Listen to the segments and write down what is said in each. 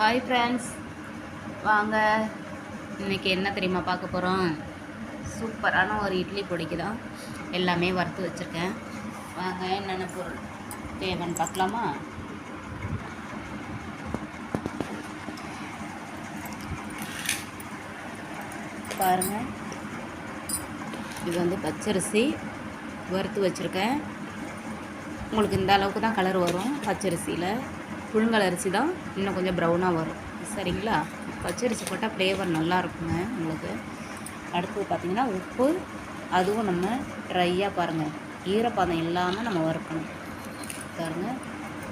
Hi friends, வாங்க. இன்றைக்கி என்ன தெரியுமா பார்க்க போகிறோம்? சூப்பரான ஒரு இட்லி பொடிக்கு தான் எல்லாமே வறுத்து வச்சுருக்கேன். வாங்க, என்னென்ன பொருள் தேவைன்னு பார்க்கலாமா? பாருங்கள், இது வந்து பச்சரிசி வறுத்து வச்சுருக்கேன். உங்களுக்கு இந்த அளவுக்கு தான் கலர் வரும். பச்சரிசியில் புழுங்கல் அரிசி தான் இன்னும் கொஞ்சம் ப்ரௌனாக வரும். சரிங்களா? பச்சரிசி போட்டால் ஃப்ளேவர் நல்லா இருக்குங்க உங்களுக்கு. அடுத்தது பார்த்திங்கன்னா உப்பு, அதுவும் நம்ம ட்ரையாக பாருங்கள், ஈரப்பதம் இல்லாமல் நம்ம வறுக்கணும். பாருங்கள்,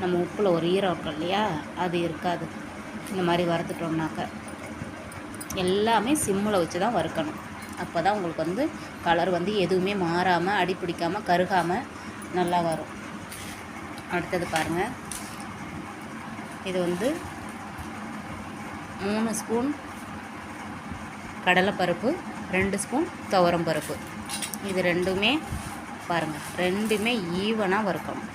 நம்ம உப்பில் ஒரு ஈரம் இருக்கும் இல்லையா, அது இருக்காது. இந்த மாதிரி வறுத்துட்டோம்னாக்க எல்லாமே சிம்மில் வச்சு தான் வறுக்கணும். அப்போ தான் உங்களுக்கு வந்து கலர் வந்து எதுவுமே மாறாமல், அடி பிடிக்காமல், கருகாமல் நல்லா வரும். அடுத்தது பாருங்கள், இது வந்து 3 ஸ்பூன் கடலைப்பருப்பு, 2 ஸ்பூன் துவரம் பருப்பு. இது ரெண்டுமே பாருங்கள், ரெண்டுமே ஈவனாக வறுக்கணும்.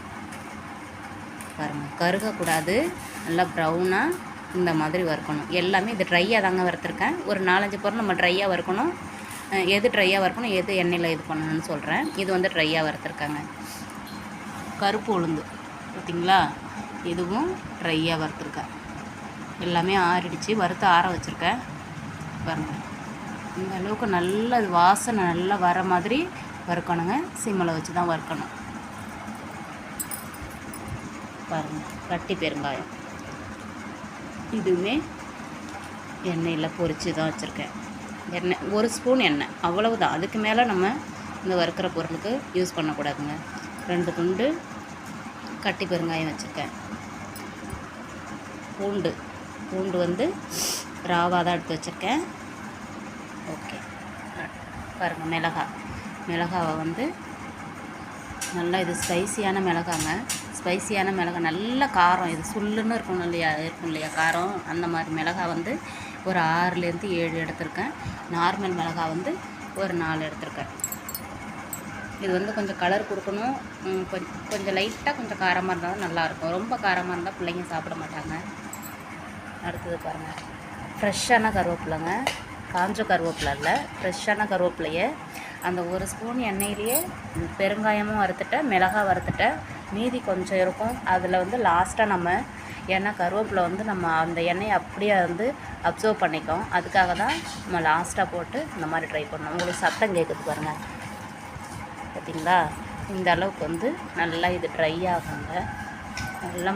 பாருங்கள், கருகக்கூடாது, நல்லா ப்ரௌனாக இந்த மாதிரி வறுக்கணும். எல்லாமே இது ட்ரையாக தாங்க வறுத்துருக்கேன். ஒரு 4-5 பொருள் நம்ம ட்ரையாக வறுக்கணும். எது ட்ரையாக வறுக்கணும், எது எண்ணெயில் இது பண்ணணும்னு சொல்கிறேன். இது வந்து ட்ரையாக வறுத்துருக்காங்க. கருப்பு உளுந்து பார்த்திங்களா, இதுவும் ட்ரையாக வறுத்துருக்கேன். எல்லாமே ஆறிடுச்சு, வறுத்து ஆற வச்சுருக்கேன். பாருங்கள், இந்த அளவுக்கு நல்ல வாசனை நல்லா வர மாதிரி வறுக்கணுங்க. சிம்மில் வச்சு தான் வறுக்கணும். பாருங்கள், கட்டி பெருங்காயம், இதுவுமே எண்ணெயில் பொரித்து தான் வச்சுருக்கேன். எண்ணெய் 1 ஸ்பூன் எண்ணெய், அவ்வளவுதான். அதுக்கு மேலே நம்ம இந்த வறுக்கிற பொருளுக்கு யூஸ் பண்ணக்கூடாதுங்க. 2 துண்டு கட்டி பெருங்காயம் வச்சுருக்கேன். பூண்டு வந்து ராவாக தான் எடுத்து வச்சுருக்கேன். ஓகே, பாருங்கள், மிளகாவை வந்து நல்லா, இது ஸ்பைசியான மிளகாங்க. ஸ்பைசியான மிளகாய், நல்ல காரம். இது சுல்லுன்னு இருக்கும் இல்லையா காரம். அந்த மாதிரி மிளகாய் வந்து ஒரு 6லேருந்து 7 எடுத்திருக்கேன். நார்மல் மிளகாய் வந்து ஒரு 4 எடுத்திருக்கேன். இது வந்து கொஞ்சம் கலர் கொடுக்கணும். கொஞ்சம் லைட்டாக கொஞ்சம் காரமாக இருந்தால் தான் நல்லாயிருக்கும். ரொம்ப காரமாக இருந்தால் பிள்ளைங்க சாப்பிட மாட்டாங்க. அடுத்தது பாருங்கள், ஃப்ரெஷ்ஷான கருவேப்பிலைங்க. காஞ்ச கருவேப்பிலை இல்லை, ஃப்ரெஷ்ஷான கருவேப்பிலையை அந்த 1 ஸ்பூன் எண்ணெயிலேயே பெருங்காயமும் வறுத்துட்டேன், மிளகாய் வறுத்துட்டேன். மீதி கொஞ்சம் இருக்கும். அதில் வந்து லாஸ்ட்டாக நம்ம எண்ணெய், கருவேப்பிலை வந்து நம்ம அந்த எண்ணெயை அப்படியே வந்து அப்சர்வ் பண்ணிக்கோம். அதுக்காக தான் நம்ம லாஸ்ட்டாக போட்டு இந்த மாதிரி ட்ரை பண்ணோம். உங்களுக்கு சத்தம் கேட்குது பாருங்கள், பார்த்தீங்களா? இந்த அளவுக்கு வந்து நல்லா இது ட்ரை ஆகுங்க. நல்லா